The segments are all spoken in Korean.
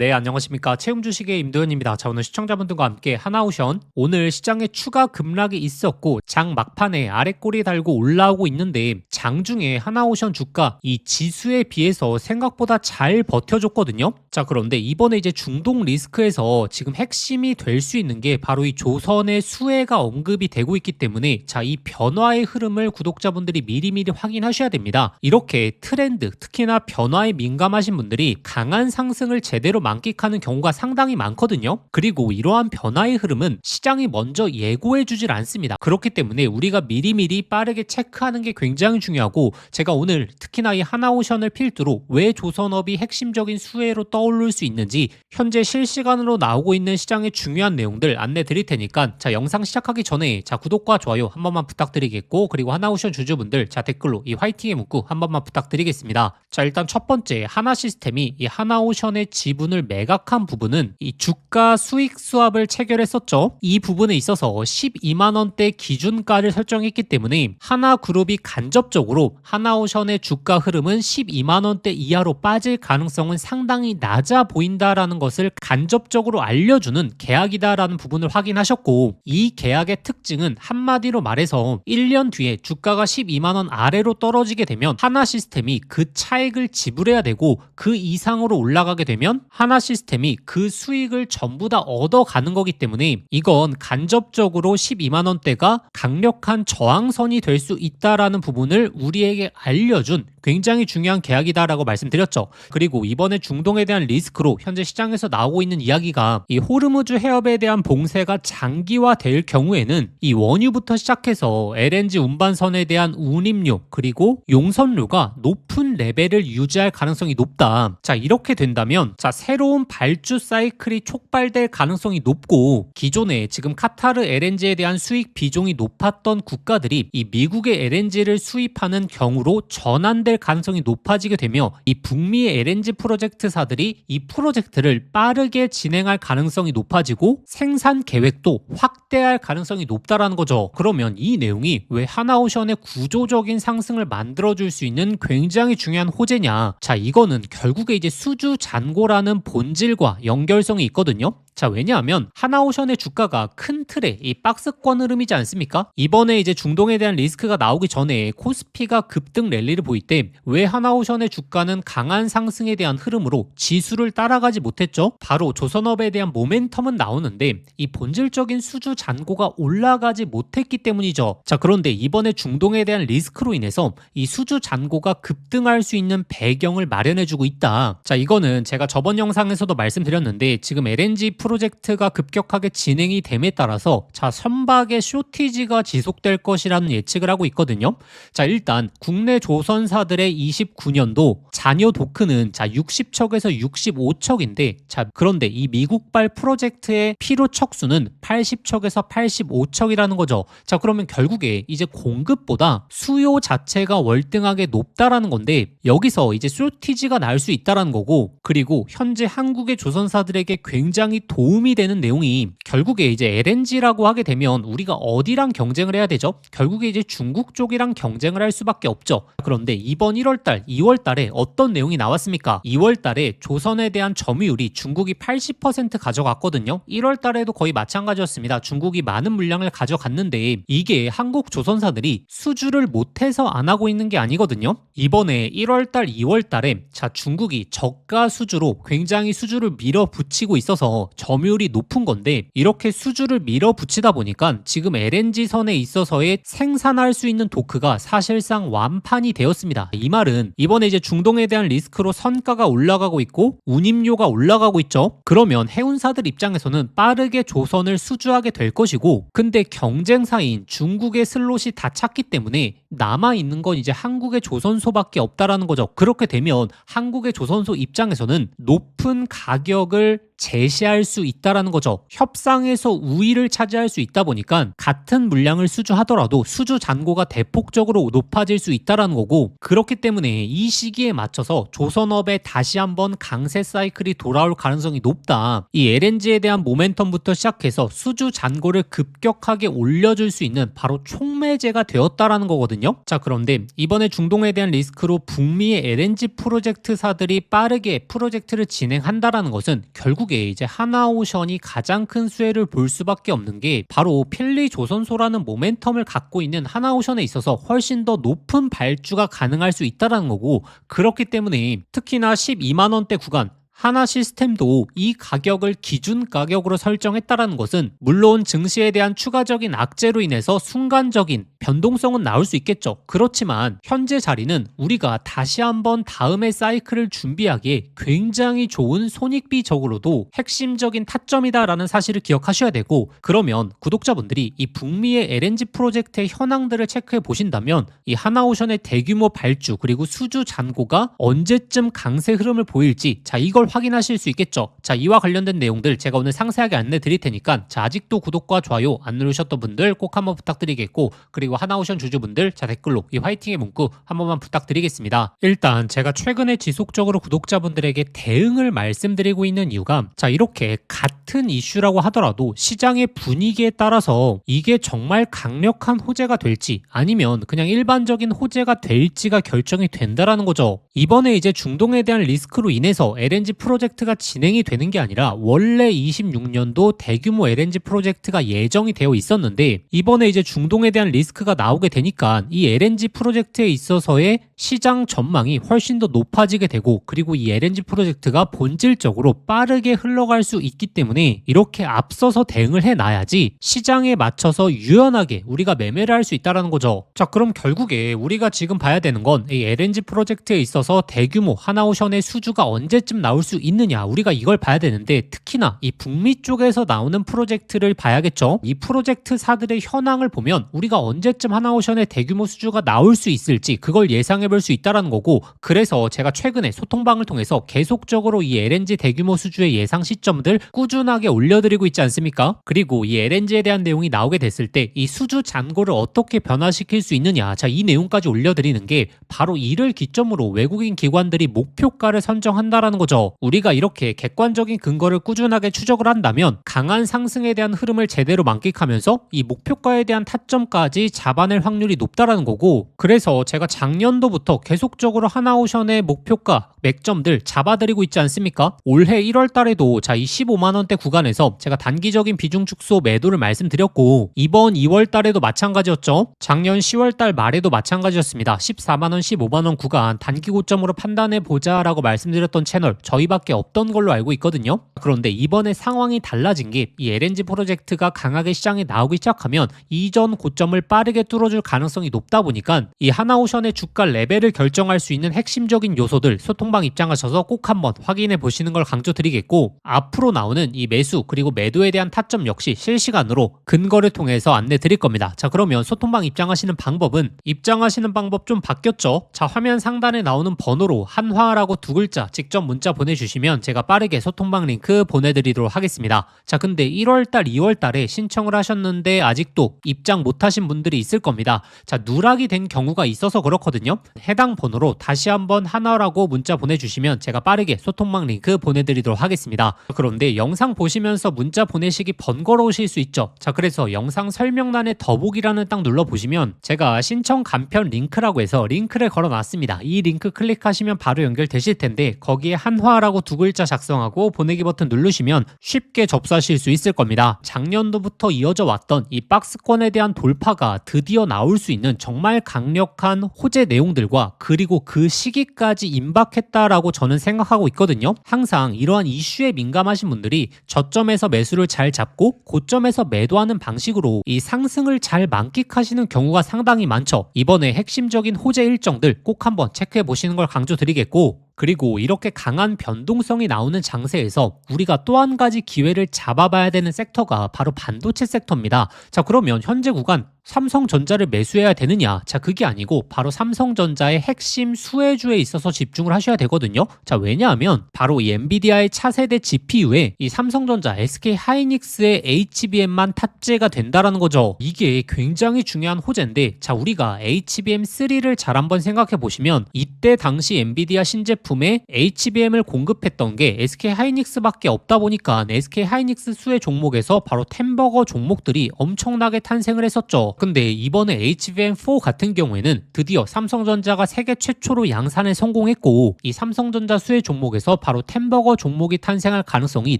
네, 안녕하십니까. 채움주식의 임도현입니다. 자, 오늘 시청자분들과 함께 하나오션. 오늘 시장에 추가 급락이 있었고 장 막판에 아랫꼬리 달고 올라오고 있는데 장중에 하나오션 주가 이 지수에 비해서 생각보다 잘 버텨줬거든요. 자, 그런데 이번에 이제 중동 리스크에서 지금 핵심이 될 수 있는 게 바로 이 조선의 수혜가 언급이 되고 있기 때문에 자, 이 변화의 흐름을 구독자분들이 미리미리 확인하셔야 됩니다. 이렇게 트렌드, 특히나 변화에 민감하신 분들이 강한 상승을 제대로 만끽하는 경우가 상당히 많거든요. 그리고 이러한 변화의 흐름은 시장이 먼저 예고해주질 않습니다. 그렇기 때문에 우리가 미리미리 빠르게 체크하는 게 굉장히 중요하고, 제가 오늘 특히나 이 하나오션을 필두로 왜 조선업이 핵심적인 수혜로 떠오를 수 있는지 현재 실시간으로 나오고 있는 시장의 중요한 내용들 안내 드릴 테니까 자, 영상 시작하기 전에 자, 구독과 좋아요 한 번만 부탁드리겠고, 그리고 하나오션 주주분들 자, 댓글로 이 화이팅의 문구 한 번만 부탁드리겠습니다. 자, 일단 첫 번째, 하나시스템이 이 하나오션의 지분을 매각한 부분은 이 주가 수익 수합을 체결했었죠. 이 부분에 있어서 12만 원대 기준가를 설정했기 때문에 하나그룹이 간접적으로 하나오션의 주가 흐름은 12만 원대 이하로 빠질 가능성은 상당히 낮아 보인다라는 것을 간접적으로 알려주는 계약이다라는 부분을 확인하셨고, 이 계약의 특징은 한마디로 말해서 1년 뒤에 주가가 12만 원 아래로 떨어지게 되면 하나시스템이 그 차익을 지불해야 되고, 그 이상으로 올라가게 되면 하나시스템이 그 수익을 전부 다 얻어가는 거기 때문에 이건 간접적으로 12만 원대가 강력한 저항선이 될 수 있다라는 부분을 우리에게 알려준 굉장히 중요한 계약이다라고 말씀드렸죠. 그리고 이번에 중동에 대한 리스크로 현재 시장에서 나오고 있는 이야기가 이 호르무즈 해협에 대한 봉쇄가 장기화될 경우에는 이 원유부터 시작해서 LNG 운반선에 대한 운임료 그리고 용선료가 높은 레벨을 유지할 가능성이 높다. 자, 이렇게 된다면 자, 새로운 발주 사이클이 촉발될 가능성이 높고, 기존에 지금 카타르 LNG에 대한 수익 비중이 높았던 국가들이 이 미국의 LNG를 수입하는 경우로 전환될 가능성이 높아지게 되며 이 북미의 LNG 프로젝트사들이 이 프로젝트를 빠르게 진행할 가능성이 높아지고 생산 계획도 확대할 가능성이 높다라는 거죠. 그러면 이 내용이 왜 하나오션의 구조적인 상승을 만들어줄 수 있는 굉장히 중요한 호재냐? 자, 이거는 결국에 이제 수주 잔고라는 본질과 연결성이 있거든요. 자, 왜냐하면 하나오션의 주가가 큰 틀에 이 박스권 흐름이지 않습니까? 이번에 이제 중동에 대한 리스크가 나오기 전에 코스피가 급등 랠리를 보일 때 왜 하나오션의 주가는 강한 상승에 대한 흐름으로 지수를 따라가지 못했죠? 바로 조선업에 대한 모멘텀은 나오는데 이 본질적인 수주 잔고가 올라가지 못했기 때문이죠. 자, 그런데 이번에 중동에 대한 리스크로 인해서 이 수주 잔고가 급등할 수 있는 배경을 마련해주고 있다. 자, 이거는 제가 저번 영상에서도 말씀드렸는데 지금 LNG 프로젝트가 급격하게 진행이 됨에 따라서 자, 선박의 쇼티지가 지속될 것이라는 예측을 하고 있거든요. 자, 일단 국내 조선사들의 29년도 잔여 도크는 자, 60척에서 65척인데 자, 그런데 이 미국발 프로젝트의 필요 척수는 80척에서 85척이라는 거죠. 자, 그러면 결국에 이제 공급보다 수요 자체가 월등하게 높다라는 건데 여기서 이제 쇼티지가 날 수 있다라는 거고, 그리고 현재 한국의 조선사들에게 굉장히 도움이 되는 내용이 결국에 이제 LNG라고 하게 되면 우리가 어디랑 경쟁을 해야 되죠? 결국에 이제 중국 쪽이랑 경쟁을 할 수밖에 없죠. 그런데 이번 1월달, 2월달에 어떤 내용이 나왔습니까? 2월달에 조선에 대한 점유율이 중국이 80% 가져갔거든요. 1월달에도 거의 마찬가지였습니다. 중국이 많은 물량을 가져갔는데 이게 한국 조선사들이 수주를 못해서 안 하고 있는 게 아니거든요. 이번에 1월달, 2월달에 자, 중국이 저가 수주로 굉장히 수주를 밀어붙이고 있어서 점유율이 높은 건데, 이렇게 수주를 밀어붙이다 보니까 지금 LNG선에 있어서의 생산할 수 있는 도크가 사실상 완판이 되었습니다. 이 말은 이번에 이제 중동에 대한 리스크로 선가가 올라가고 있고 운임료가 올라가고 있죠. 그러면 해운사들 입장에서는 빠르게 조선을 수주하게 될 것이고, 근데 경쟁사인 중국의 슬롯이 다 찼기 때문에 남아있는 건 이제 한국의 조선소밖에 없다라는 거죠. 그렇게 되면 한국의 조선소 입장에서는 높은 가격을 제시할 수 있다라는 거죠. 협상에서 우위를 차지할 수 있다 보니까 같은 물량을 수주하더라도 수주 잔고가 대폭적으로 높아질 수 있다라는 거고, 그렇기 때문에 이 시기에 맞춰서 조선업에 다시 한번 강세 사이클이 돌아올 가능성이 높다. 이 LNG에 대한 모멘텀부터 시작해서 수주 잔고를 급격하게 올려줄 수 있는 바로 촉매제가 되었다라는 거거든요. 자, 그런데 이번에 중동에 대한 리스크로 북미의 LNG 프로젝트사들이 빠르게 프로젝트를 진행한다라는 것은 결국에 이제 하나오션이 가장 큰 수혜를 볼 수밖에 없는 게 바로 필리 조선소라는 모멘텀을 갖고 있는 하나오션에 있어서 훨씬 더 높은 발주가 가능할 수 있다라는 거고, 그렇기 때문에 특히나 12만 원대 구간 하나 시스템도 이 가격을 기준 가격으로 설정했다라는 것은 물론 증시에 대한 추가적인 악재로 인해서 순간적인 변동성은 나올 수 있겠죠. 그렇지만 현재 자리는 우리가 다시 한번 다음의 사이클을 준비하기에 굉장히 좋은 손익비적으로도 핵심적인 타점이다라는 사실을 기억하셔야 되고, 그러면 구독자분들이 이 북미의 LNG 프로젝트의 현황들을 체크해 보신다면 이 하나오션의 대규모 발주 그리고 수주 잔고가 언제쯤 강세 흐름을 보일지, 자, 이걸 확인하실 수 있겠죠. 자, 이와 관련된 내용들 제가 오늘 상세하게 안내 드릴 테니까, 자, 아직도 구독과 좋아요 안 누르셨던 분들 꼭 한번 부탁드리겠고, 그리고 하나오션 주주분들, 자, 댓글로 이 화이팅의 문구 한 번만 부탁드리겠습니다. 일단 제가 최근에 지속적으로 구독자분들에게 대응을 말씀드리고 있는 이유가, 자, 이렇게 같은 이슈라고 하더라도 시장의 분위기에 따라서 이게 정말 강력한 호재가 될지 아니면 그냥 일반적인 호재가 될지가 결정이 된다라는 거죠. 이번에 이제 중동에 대한 리스크로 인해서 LNG 프로젝트가 진행이 되는 게 아니라 원래 26년도 대규모 LNG 프로젝트가 예정이 되어 있었는데, 이번에 이제 중동에 대한 리스크가 나오게 되니까 이 LNG 프로젝트에 있어서의 시장 전망이 훨씬 더 높아지게 되고, 그리고 이 LNG 프로젝트가 본질적으로 빠르게 흘러갈 수 있기 때문에 이렇게 앞서서 대응을 해놔야지 시장에 맞춰서 유연하게 우리가 매매를 할 수 있다는 거죠. 자, 그럼 결국에 우리가 지금 봐야 되는 건 이 LNG 프로젝트에 있어서 대규모 하나오션의 수주가 언제쯤 나올 수 있느냐, 우리가 이걸 봐야 되는데, 특히나 이 북미 쪽에서 나오는 프로젝트를 봐야겠죠. 이 프로젝트사들의 현황을 보면 우리가 언제쯤 하나오션의 대규모 수주가 나올 수 있을지 그걸 예상해 볼 수 있다는 거고, 그래서 제가 최근에 소통방을 통해서 계속적으로 이 LNG 대규모 수주의 예상 시점들 꾸준하게 올려드리고 있지 않습니까? 그리고 이 LNG에 대한 내용이 나오게 됐을 때 이 수주 잔고를 어떻게 변화시킬 수 있느냐, 자, 이 내용까지 올려드리는 게 바로 이를 기점으로 외국인 기관들이 목표가를 선정한다라는 거죠. 우리가 이렇게 객관적인 근거를 꾸준하게 추적을 한다면 강한 상승에 대한 흐름을 제대로 만끽하면서 이 목표가에 대한 타점까지 잡아낼 확률이 높다라는 거고, 그래서 제가 작년도부터 계속적으로 하나오션의 목표가 맥점들 잡아드리고 있지 않습니까? 올해 1월 달에도 자, 이 15만 원대 구간에서 제가 단기적인 비중 축소 매도를 말씀드렸고, 이번 2월 달에도 마찬가지였죠. 작년 10월 달 말에도 마찬가지였습니다. 14만 원, 15만 원 구간 단기 고점으로 판단해 보자라고 말씀드렸던 채널 저희밖에 없던 걸로 알고 있거든요. 그런데 이번에 상황이 달라진 게 이 LNG 프로젝트가 강하게 시장에 나오기 시작하면 이전 고점을 빠르게 뚫어줄 가능성이 높다 보니까 이 하나오션의 주가 레벨을 결정할 수 있는 핵심적인 요소들 소통방 입장하셔서 꼭 한번 확인해 보시는 걸 강조드리겠고, 앞으로 나오는 이 매수 그리고 매도에 대한 타점 역시 실시간으로 근거를 통해서 안내 드릴 겁니다. 자, 그러면 소통방 입장하시는 방법 좀 바뀌었죠. 자, 화면 상단에 나오는 번호로 한화라고 두 글자 직접 문자 보내주시면 제가 빠르게 소통방 링크 보내드리도록 하겠습니다. 자, 근데 1월달 2월달에 신청을 하셨는데 아직도 입장 못하신 분들이 있을 겁니다. 자, 누락이 된 경우가 있어서 그렇거든요. 해당 번호로 다시 한번 한화라고 문자 보내주시면 제가 빠르게 소통방 링크 보내드리도록 하겠습니다. 그런데 영상 보시면서 문자 보내시기 번거로우실 수 있죠. 자, 그래서 영상 설명란에 더보기라는 딱 눌러보시면 제가 신청 간편 링크라고 해서 링크를 걸어놨습니다. 이 링크 클릭하시면 바로 연결되실 텐데, 거기에 한화라고 두 글자 작성하고 보내기 버튼 누르시면 쉽게 접수하실 수 있을 겁니다. 작년도부터 이어져 왔던 이 박스권에 대한 돌파가 드디어 나올 수 있는 정말 강력한 호재 내용들과 그리고 그 시기까지 임박했다라고 저는 생각하고 있거든요. 항상 이러한 이슈에 민감하신 분들이 저점에서 매수를 잘 잡고 고점에서 매도하는 방식으로 이 상승을 잘 만끽하시는 경우가 상당히 많죠. 이번에 핵심적인 호재 일정들 꼭 한번 체크해 보시는 걸 강조드리겠고, 그리고 이렇게 강한 변동성이 나오는 장세에서 우리가 또 한 가지 기회를 잡아봐야 되는 섹터가 바로 반도체 섹터입니다. 자, 그러면 현재 구간 삼성전자를 매수해야 되느냐? 자, 그게 아니고 바로 삼성전자의 핵심 수혜주에 있어서 집중을 하셔야 되거든요. 자, 왜냐하면 바로 이 엔비디아의 차세대 GPU에 이 삼성전자, SK 하이닉스의 HBM만 탑재가 된다라는 거죠. 이게 굉장히 중요한 호재인데, 자, 우리가 HBM3를 잘 한번 생각해 보시면 이때 당시 엔비디아 신제품에 HBM을 공급했던 게 SK 하이닉스밖에 없다 보니까 SK 하이닉스 수혜 종목에서 바로 템버거 종목들이 엄청나게 탄생을 했었죠. 근데 이번에 HBM4 같은 경우에는 드디어 삼성전자가 세계 최초로 양산에 성공했고, 이 삼성전자 수혜 종목에서 바로 템버거 종목이 탄생할 가능성이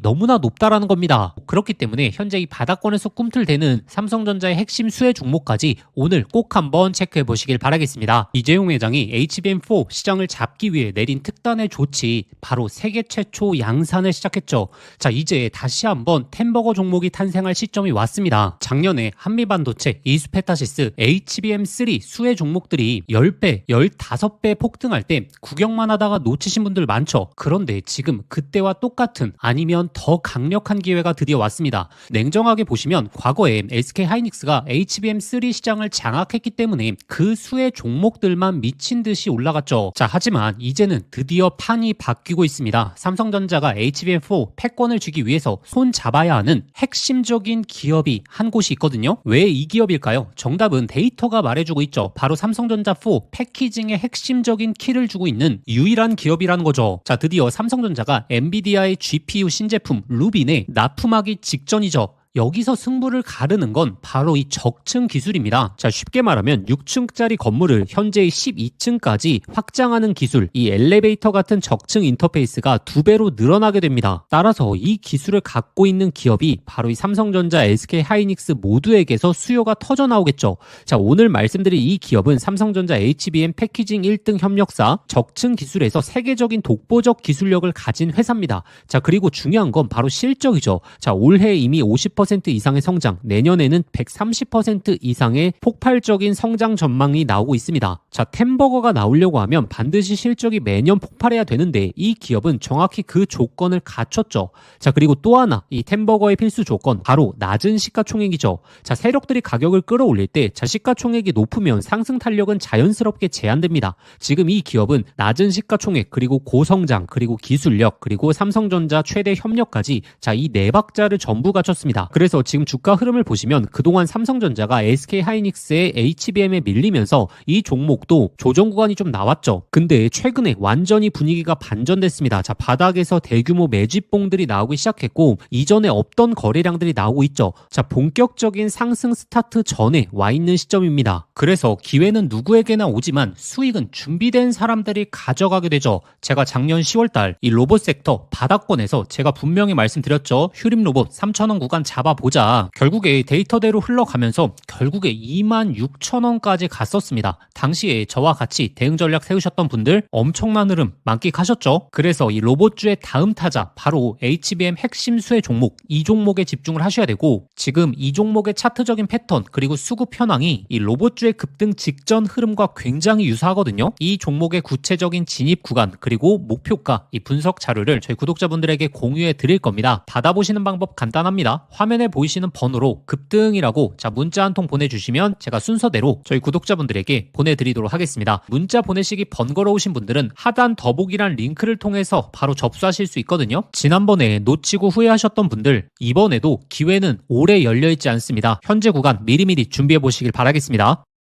너무나 높다라는 겁니다. 그렇기 때문에 현재 이 바닥권에서 꿈틀대는 삼성전자의 핵심 수혜 종목까지 오늘 꼭 한번 체크해 보시길 바라겠습니다. 이재용 회장이 HBM4 시장을 잡기 위해 내린 특단의 조치, 바로 세계 최초 양산을 시작했죠. 자, 이제 다시 한번 템버거 종목이 탄생할 시점이 왔습니다. 작년에 한미반도체, 이스페타시스, HBM3 수혜 종목들이 10배, 15배 폭등할 때 구경만 하다가 놓치신 분들 많죠. 그런데 지금 그때와 똑같은 아니면 더 강력한 기회가 드디어 왔습니다. 냉정하게 보시면 과거에 SK 하이닉스가 HBM3 시장을 장악했기 때문에 그 수혜 종목들만 미친 듯이 올라갔죠. 자, 하지만 이제는 드디어 판이 바뀌고 있습니다. 삼성전자가 HBM4 패권을 쥐기 위해서 손 잡아야 하는 핵심적인 기업이 한 곳이 있거든요. 왜 이 기업일까요? 정답은 데이터가 말해주고 있죠. 바로 삼성전자 4 패키징의 핵심적인 키를 주고 있는 유일한 기업이라는 거죠. 자, 드디어 삼성전자가 엔비디아의 GPU 신제품 루빈에 납품하기 직전이죠. 여기서 승부를 가르는 건 바로 이 적층 기술입니다. 자, 쉽게 말하면 6층짜리 건물을 현재의 12층까지 확장하는 기술, 이 엘리베이터 같은 적층 인터페이스가 2배로 늘어나게 됩니다. 따라서 이 기술을 갖고 있는 기업이 바로 이 삼성전자, SK 하이닉스 모두에게서 수요가 터져 나오겠죠. 자, 오늘 말씀드린 이 기업은 삼성전자 HBM 패키징 1등 협력사, 적층 기술에서 세계적인 독보적 기술력을 가진 회사입니다. 자, 그리고 중요한 건 바로 실적이죠. 자, 올해 이미 50% 이상의 성장, 내년에는 130% 이상의 폭발적인 성장 전망이 나오고 있습니다. 자, 템버거가 나오려고 하면 반드시 실적이 매년 폭발해야 되는데 이 기업은 정확히 그 조건을 갖췄죠. 자, 그리고 또 하나, 이 템버거의 필수 조건, 바로 낮은 시가총액이죠. 자, 세력들이 가격을 끌어올릴 때, 자, 시가총액이 높으면 상승 탄력은 자연스럽게 제한됩니다. 지금 이 기업은 낮은 시가총액, 그리고 고성장, 그리고 기술력, 그리고 삼성전자 최대 협력까지, 자, 이 네 박자를 전부 갖췄습니다. 그래서 지금 주가 흐름을 보시면 그동안 삼성전자가 SK 하이닉스의 HBM에 밀리면서 이 종목도 조정 구간이 좀 나왔죠. 근데 최근에 완전히 분위기가 반전됐습니다. 자, 바닥에서 대규모 매집봉들이 나오기 시작했고 이전에 없던 거래량들이 나오고 있죠. 자, 본격적인 상승 스타트 전에 와 있는 시점입니다. 그래서 기회는 누구에게나 오지만 수익은 준비된 사람들이 가져가게 되죠. 제가 작년 10월달 이 로봇 섹터 바닥권에서 제가 분명히 말씀드렸죠. 휴림 로봇 3,000원 구간 잡아보자. 결국에 데이터대로 흘러가면서 결국에 26,000원까지 갔었습니다. 당시에 저와 같이 대응 전략 세우셨던 분들 엄청난 흐름 만끽하셨죠? 그래서 이 로봇주의 다음 타자 바로 HBM 핵심 수혜 종목, 이 종목에 집중을 하셔야 되고, 지금 이 종목의 차트적인 패턴 그리고 수급 현황이 이 로봇주의 급등 직전 흐름과 굉장히 유사하거든요. 이 종목의 구체적인 진입 구간 그리고 목표가, 이 분석 자료를 저희 구독자분들에게 공유해 드릴 겁니다. 받아보시는 방법 간단합니다. 화면에 보이시는 번호로 급등이라고 문자 한 통 보내주시면 제가 순서대로 저희 구독자분들에게 보내드리도록 하겠습니다. 문자 보내시기 번거로우신 분들은 하단 더보기란 링크를 통해서 바로 접수하실 수 있거든요. 지난번에 놓치고 후회하셨던 분들, 이번에도 기회는 오래 열려있지 않습니다. 현재 구간 미리미리 준비해 보시길 바라겠습니다.